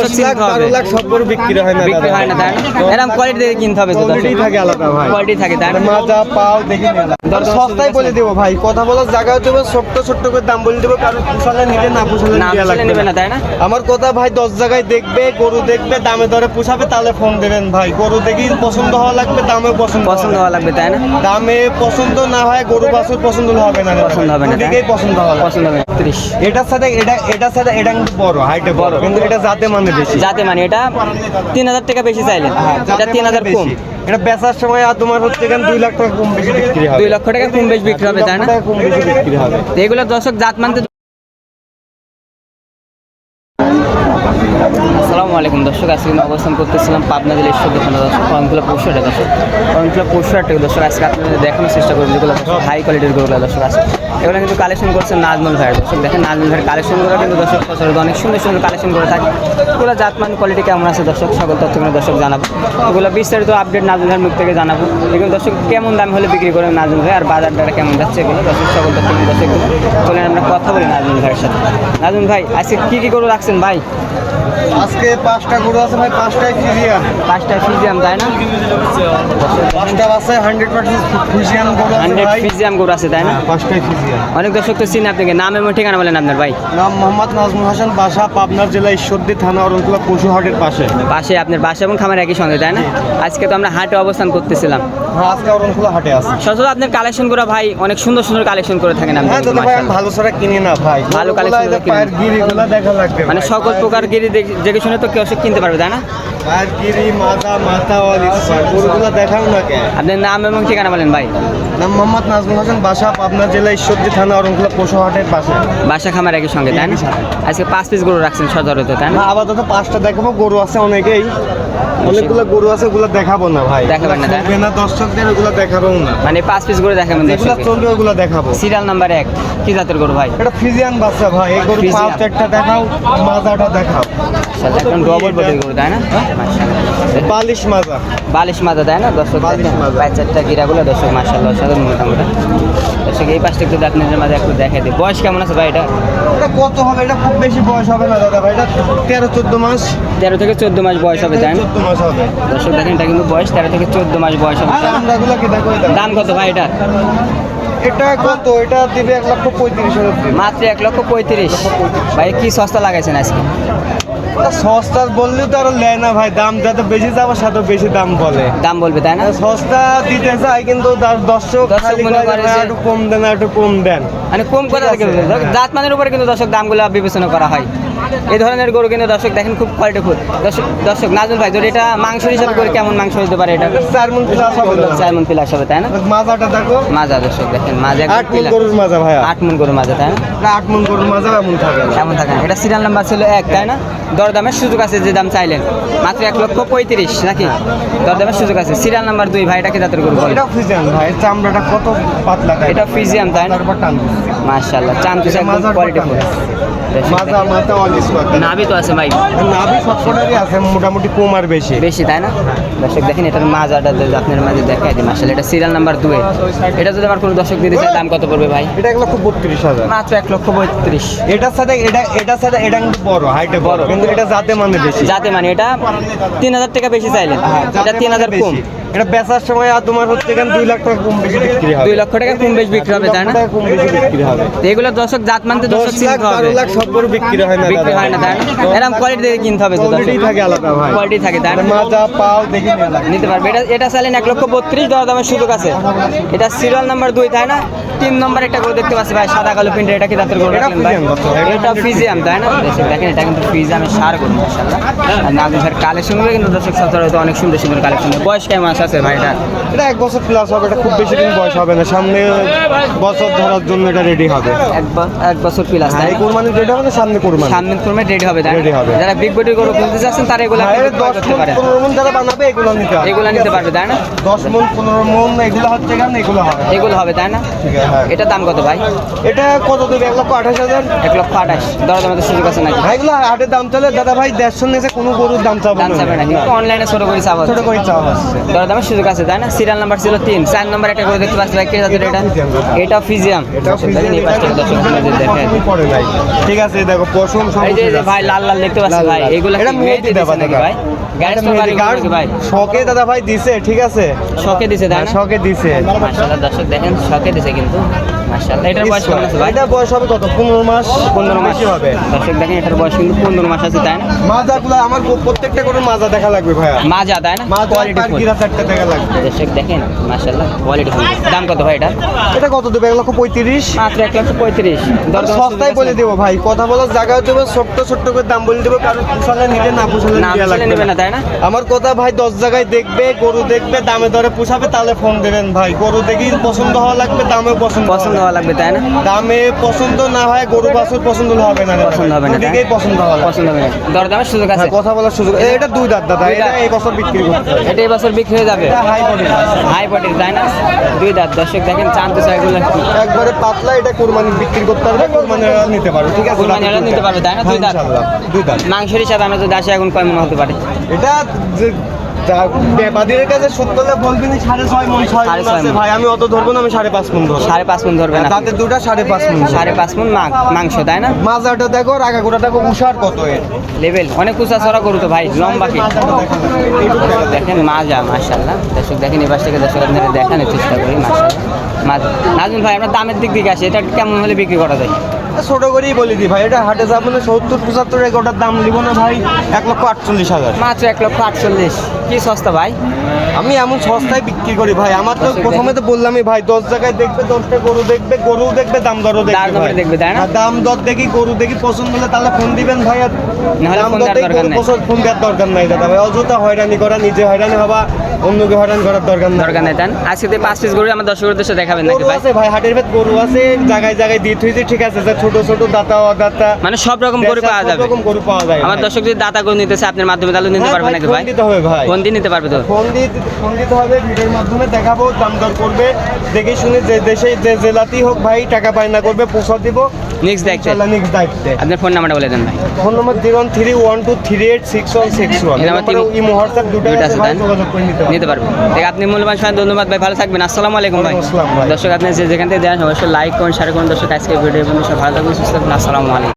দর্শক চিনতে হবে। 12 লাখ সব গরু বিক্রি হয় না, বিক্রি হয় না তাই না? এরকম কোয়ালিটি দেখে কিনতে হবে তো, কোয়ালিটি থাকে আলাদা ভাই, কোয়ালিটি থাকে তাই না? মাজা পাও দেখে নিলাম। সস্তায় বলে দেবো ভাই, কথা বলার জায়গা দেবো, ছোট্ট ছোট্ট করে দাম বলে দেবো, কারণ পোষালে নিলে না পোষালে না নিতে আসলে লাগবে নেবে না তাই না? আমার কথা ভাই, 10 জায়গায় দেখবে, গরু দেখবে, দামে দরে পোষাবে, তাহলে ফোন দেবেন ভাই। গরু দেখি পছন্দ হওয়া লাগবে, দামেও পছন্দ হওয়া লাগবে তাই না? দামে পছন্দ না হয় গরু বাছুর পছন্দ হবে না, পছন্দ হবে না, দিকেই পছন্দ হবে, পছন্দ হবে 30। এটার সাথে এটা কিন্তু বড়, হাইটে বড়, কিন্তু এটা জাতে মানে বেশি, যাতে মানে এটা 3000 টাকা বেশি চাইলেন, এটা 3000 কম। এটা বেচার সময় আর তোমার হচ্ছে কেন 2 লাখ টাকা কম বেশি বিক্রি হবে, 2 লক্ষ টাকা কম বেশি বিক্রি হবে তাই না? কম বেশি বিক্রি হবে। তো এগুলো দর্শক জাত মানতে। আসসালামু আলাইকুম দর্শক, আজকে আমি অবস্থান করতেছিলাম পাবনা জেলার ঈশ্বর দোকানে দর্শক, ফর্মগুলো 65 টাকা দর্শক, ফর্মগুলো 65 টাকা দর্শক। আজকে আপনাদের দেখানোর চেষ্টা করবো যেগুলো হাই কোয়ালিটির গরুগুলো দর্শক আছে, এগুলো কিন্তু কালেকশন করছেন নাজমুল ভাইয়ের দর্শক। দেখেন নাজমুল ভাইয়ের কালেকশনগুলো কিন্তু দর্শক সচরাচর অনেক সুন্দর সুন্দর কালেকশন করে থাকে। এগুলো জাতমান কোয়ালিটি কেমন আছে দর্শক, সকল তথ্যগুলো দর্শক জানাবো, এগুলো বিস্তারিত আপডেট নাজমুল ভাইয়ের মুখ থেকে জানাবো। এগুলো দর্শক কেমন দাম হলে বিক্রি করেন নাজমুল ভাই, আর বাজার দরটা কেমন যাচ্ছে, এগুলো দর্শক সকল তথ্যগুলো দর্শক বলেন। আমরা কথা বলি নাজমুল ভাইয়ের সাথে। নাজমুল ভাই আজকে কী গরু রাখছেন ভাই? আজকে 5টা গরু আছে ভাই, 5টাই ফ্রিজিয়ান, 5টা ফ্রিজিয়াম তাই না? 5টা আছে 100% ফ্রিজিয়ান গরু আছে 100 ভাই, ফ্রিজিয়াম গরু আছে তাই না? 5টাই ফ্রিজিয়ান। অনেক দর্শক তো চিনি আপনাকে, নাম এবং ঠিকানা বলেন আপনার ভাই। নাম মোহাম্মদ নাজমুল হাসান, বাসা পাবনা জেলা ঈশ্বরদী থানা অরণখোলা পশুহাটের পাশে। পাশে আপনার বাসা এবং খামার একই সঙ্গে তাই না? আজকে তো আমরা হাটে অবস্থান করতেছিলাম। হ্যাঁ, আজকে অরণখোলা হাটে আছে। সচরাচর আপনার কালেকশন করে ভাই অনেক সুন্দর সুন্দর কালেকশন করে থাকেন আপনি। হ্যাঁ দাদা ভাই, আমি ভালো ছাড়া কিনি না ভাই, ভালো কালেকশন পায়ের গিরিগুলো দেখা লাগবে, মানে সকল প্রকার গিরি দেখে শুনে তো কেউ কিনতে পারবে তাই না? পায়ের গিরি, মাজা, মাথা, গরুগুলো দেখাও না কে। আপনার নাম এবং ঠিকানা বলেন ভাই। নাম মোহাম্মদ নাজমুল হাসান, বাসা পাবনা জেলা ঈশ্বরদী থানা অরণখোলা পশুহাটের পাশে। বাসা খামার একই সঙ্গে তাই না? আজকে 5 পিস গরু রাখছেন সচরাচর তাই না? আপাতত 5টা দেখাবো, গরু আছে অনেকেই, অনেকগুলো গরু আছে, ওগুলো দেখাবো না ভাই, দেখাবেন না তাই না? না দর্শকদের, ওগুলো দেখাবো না, মানে 5 পিস গরু দেখাবেন যেগুলো দর্শককে। চলবে ওগুলো দেখাবো। সিরিয়াল নাম্বার 1 কি জাতের গরু ভাই? এটা ফ্রিজিয়ান বাচ্চা ভাই, এই গরু ফ্রিজিয়ান। 5-4টা দেখাও, মাজাটা দেখাও, একদম ডবল বডির গরু তাই না? মাশাআল্লাহ। বালিশ মাজা, বালিশ মাজা তাই না দর্শক? বালিশ মাজা। 5-4টা গিরাগুলো দর্শক মাশাআল্লাহ সাধারণ মোটামুটি দর্শক। এই পাশটা একটু আপনাদের মাঝে একটু দেখাই দিই, বয়স কেমন আছে ভাই এটা? এটা কত হবে? এটা খুব বেশি বয়স হবে না দাদা ভাই, এটা 13-14 মাস, 13 থেকে 14 মাস বয়স হবে তাই না? 14 মাস হবে দর্শক দেখেন এটা কিন্তু বয়স 13 থেকে 14 মাস বয়স হবে। আমরাগুলো কি দেখো, দাম কত ভাই এটা? এটা কত? এটা দিবে 1,35,000 দিবে, মাত্র 1,35,000। ভাই কি সস্তা লাগাইছেন আজকে? সস্তা বললেও তো আর নেয় না ভাই, দাম যত বেশি যাবে তত বেশি দাম বলে, দাম বলবে তাই না? সস্তা দিতে চাই, কিন্তু দর্শক খালি মনে করে যে- একটু কম দেন, একটু কম দেন, মানে কম কথা থেকে জাত মানের উপরে কিন্তু দর্শক দামগুলো বিবেচনা করা হয়। এই ধরনের গরু কিন্তু দর্শক দেখেন খুব কোয়ালিটিফুল। দর্শক নাজমুল ভাই যদি এটা মাংস হিসাবে করে কেমন মাংস হতে পারে এটা? 4 মণ প্লাস হবে, 4 মণ প্লাস হবে তাই না? মাজাটা দেখো, মাজা দর্শক দেখেন মাজা 8 মণ গরুর মাজা ভাইয়া, 8 মণ গরু মাজা তাই না? 8 মণ গরুর মাজা এমন থাকে, কেমন থাকে? এটা সিরিয়াল নাম্বার ছিল 1 তাই না? দরদামের সুযোগ আছে, যে দাম চাইলেন মাত্র 1,35,000 নাকি? দরদামের সুযোগ আছে। সিরিয়াল নাম্বার 2 ভাই, এটা কি জাতের গরু? এটা ফ্রিজিয়ান ভাই, চামড়াটা কত পাতলা, এটা ফ্রিজিয়াম তাই না? মাশাআল্লাহ, চামচুস একদম কোয়ালিটিফুল। মাজা মাথা অলিস পাতা, নাভি তো আছে ভাই, নাভি সবকটারই আছে, মোটামুটি কম আর বেশি, বেশি তাই না? দর্শক দেখেন এটার মাজাটা যদি আপনার মাঝে দেখাই দিই, মাশাআল্লাহ এটা সিরিয়াল নাম্বার 2। এটা যদি আমার কোনো দর্শক দিতে চায় দাম কত পড়বে ভাই? এটা 1,32,000, মাত্র 1,32,000। এটার সাথে এটা কিন্তু বড়, হাইটে বড়, কিন্তু এটা জাতে মানে বেশি, যাতে মানে এটা 3000 টাকা বেশি চাইলেন, এটা 3000 কম। এটা বেচার সময় আর তোমার হচ্ছে কেন 2 লাখ টাকা কম বেশি বিক্রি হবে, 2 লক্ষ টাকা কম বেশি বিক্রি হবে তাই না? কম বেশি বিক্রি হবে। তো এগুলো দর্শক জাত মানতে দর্শক 10 লাখ চিনতে হবে, 12 লাখ সব গরু বিক্রি হয় না, বিক্রি হয় না তাই না? এরকম কোয়ালিটি দেখে কিনতে হবে তো দর্শক, কোয়ালিটি থাকে আলাদা ভাই, কোয়ালিটি থাকে তাই না? মাজা পাও দেখে নিয়ে লাগে, নিতে পারবে। এটা চাইলেন 1,32,000, দরদামের সুযোগ আছে। এটা সিরিয়াল নাম্বার 2 তাই না? 3 নম্বর একটা গরু দেখতে পাচ্ছি ভাই, সাদা কালো প্রিন্টের, এটা কি জাতের গরু রাখলেন ভাই? এটা ফ্রিজিয়াম তাই না? দেখেন এটা কিন্তু ফ্রিজিয়ামের সার গরু মাশাআল্লাহ। আর নাজমুল ভাইয়ের কালেকশনগুলো কিন্তু দর্শক সচরাচর অনেক সুন্দর সুন্দর কালেকশন। বয়স কেমন আছে ভাই এটা? এটা 1 বছর প্লাস হবে, এটা খুব বেশি দিন বয়স হবে না, সামনে বছর ধরার জন্য এটা রেডি হবে, 1 বছর প্লাস তাই এই না? কুরবানি রেডি হবে না, সামনে কুরবানি, সামনে কোরবানি রেডি হবে তাই না? Ready হবে। যারা বিগ বডির গরু কিনতে চাচ্ছেন তারা এগুলো ভাই, কিন্তু ক্রয় 10 করতে মণ পারে, 15 মণ যারা বানাবে এগুলো নিতে হবে, এগুলো নিতে পারবে তাই না? 10 মণ 15 মণ এগুলো হচ্ছে কেন, এগুলো হবে, এগুলো হবে তাই না? ঠিক আছে হ্যাঁ। এটা দাম কত ভাই? এটা কত দেবে? 1,28,000, 1,28,000। দরদামের সুযোগ আছে নাকি? ভাই এগুলো হাটের দাম চলে দাদা ভাই, 150 নিচে কোনো গরুর দাম চাবো দাম না, চাবে না কিন্তু অনলাইনে ছোট করে চাওয়া ছোট করে চাওয়া হচ্ছে, দরদাম দরদামের সুযোগ আছে তাই না? সিরিয়াল নাম্বার ছিল 3, 4 নম্বর একটা করে দেখতে পাচ্ছি ভাই, কে জাতের এটা? এটা ফিজিয়াম। দেখেন এই পাশটা দর্শক আপনাদের দেখেন। পড়ে নাই, ঠিক আছে দেখো পশম সব এই যে ভাই লাল লাল দেখতে পাচ্ছি ভাই, এগুলো এটা মেহেদি দেবা নাকি ভাই? গাড়ি তো বাড়ি নাকি ভাই? শখে দাদা ভাই দিছে, ঠিক আছে শখে দিছে তাই না? শখে দিছে। মাশাআল্লাহ দর্শক দেখেন শখে দিছে কিন্তু মাশাআল্লাহ। এটার বয়স কেমন আছে ভাই? এটা বয়স হবে কত? 15 মাস। 15 মাস বেশি হবে। দর্শক দেখেন এটার বয়স কিন্তু 15 মাস আছে তাই না? মাজাগুলো আমার প্রত্যেকটা করে মাজা দেখা লাগবে ভাইয়া। মাজা তাই না? মাজা কোয়ালিটি ফুল। পার্কিরা চারটা দেখা লাগবে। দর্শক দেখেন মাশাআল্লাহ কোয়ালিটি ফুল। দাম কত ভাই এটা? এটা কত দেবে? 1,35,000। মাত্র 1,35,000। দরদাম সস্তায় বলে দেবো ভাই, কথা বলার জায়গা দেবো, ছোট্ট ছোট্ট করে দাম বলে দেবো, কারণ পোষালে নিলে না পোষালে না নিতে বুঝলে লাগবে নেবে না তাই না? আমার কথা ভাই 10 জায়গায় দেখবে, গরু দেখবে, দামে দরে পোষাবে, তাহলে ফোন দেবেন ভাই। গরু দেখি পছন্দ হওয়া লাগবে, দামেও পছন্দ হওয়া লাগবে তাই না? দামে পছন্দ না হয় গরু বাছুর পছন্দ হবে না, পছন্দ হবে না, তাই? দুদিকেই পছন্দ হওয়া লাগবে। পছন্দ হবে না। দরদামের সুযোগ আছে? হ্যাঁ, কথা বলার সুযোগ। এটা 2 দাঁত দাদা, দুই এটা দাঁত। এই বছর বিক্রি করতে হবে। এটা এই বছর বিক্রি হয়ে যাবে। এটা হাই বডি, হাই বডির তাই না? 2 দাঁত। দর্শক দেখেন চাঁদ এগুলো কি একবারে পাতলা, এটা কুরবানি বিক্রি করতে পারবে, কুরবানি নিতে পারবে, ঠিক আছে? কুরবানি এরা নিতে পারবে তাই না? 2 দাঁত। 2 দাঁত। মাংসের হিসাবে আমরা যদি আসি এখন কয় মন হতে পারে? এটা যে ব্যাপারীর কাছে সত্যলে বলবেন 6.5 মণ 6 মণ 6.5 আছে মণ। ভাই, আমি অত ধরবো না, আমি 5.5 মণ ধরবো। 5.5 মন ধরবে না? তাতে দুটা 5.5 মণ। 5.5 মন মাংস তাই না? মাজাটা দেখো, রাগাগুড়া দেখো, উষার কত এর লেভেল অনেক উঁচা চড়া করু তো ভাই, লম্বা কি মাজাটা দেখো, এইটুকু দেখেন মাজা মাশাআল্লাহ। দর্শক দেখেন এই পাশ থেকে দর্শক আপনারা দেখানোর চেষ্টা করি মাশাআল্লাহ মাজা। নাজমুল ভাই আমরা দামের দিক দিকে আসি, এটা কেমন হলে বিক্রি করা যায়? ছোট করেই বলে দিই ভাই, এটা হাটে যাবো না 70-75 এগোটার দাম নিব না ভাই, 1,48,000। মাত্র 1,48,000। কি সস্তা ভাই? আমি এমন সস্তায় বিক্রি করি ভাই। আমার তো প্রথমে তো বললামই ভাই, 10 জায়গায় দেখবে, 10টা গরু দেখবে, গরু দেখবে, দাম দরও দাম দেখবে দর ভাই। দেখবে, তাই না? আর দাম দর দেখি, গরু দেখি পছন্দ হলে তাহলে ফোন দিবেন ভাই। আর নাহলে দাম ফোন দর দেওয়ার দেখি, দরকার গরু নাই। পছন্দ, ফোন দেওয়ার দরকার নাই দাদা ভাই। অযথা হয়রানি করা, নিজে হয়রানি হবা, অন্যকে হয়রান করার দরকার নাই। দরকার নেই তাই না? আজকে তো 5 পিস গরু আমার দর্শকের উদ্দেশ্যে দেখাবেন নাকি গরু ভাই? আছে ভাই, হাটের ভেত গরু আছে, জায়গায় জায়গায় দিয়ে থুইছি, ঠিক আছে? যে ছোট ছোট দাতা অদাতা মানে সব রকম গরু পাওয়া যাবে? সব রকম গরু পাওয়া যায় আমার ভাই। দর্শক যদি দাতা গরু নিতে চায় আপনার মাধ্যমে তাহলে নিতে হ্যাঁ পারবে ভাই, নাকি ফোন ভাই? দিতে হবে ভাই। ফোন দিয়ে নিতে পারবে তো? ফোন দিতে হবে, ভিডিওর মাধ্যমে দেখাবো, দাম দর করবে, দেখে শুনে যে দেশে যে জেলাতেই হোক ভাই, টাকা পায়না করবে, পৌঁছা দিব নেক্সট দেখতে ইনশাআল্লাহ, নেক্সট দায়িত্বে। আপনার ফোন নাম্বারটা বলে দেন ভাই। ফোন নম্বর 01312386161। এই নাম্বার এই মুহূর্তে দুটো দুইটা আছে আছে ভাই, তাই না? যোগাযোগ করে নিতে নিতে পারবেন। ঠিক আপনি মূল্যবান সময় ধন্যবাদ ভাই, ভালো থাকবেন। আসসালামু আলাইকুম ভাই। ওয়ালাইকুম আসসালাম ভাই। দর্শক আপনি যেখান থেকে দেন অবশ্যই লাইক করুন, শেয়ার করুন। দর্শক আজকে ভিডিও বন্ধু সব ভালো থাকবেন, সুস্থ থাকবেন। আসসালামু আলাইকুম।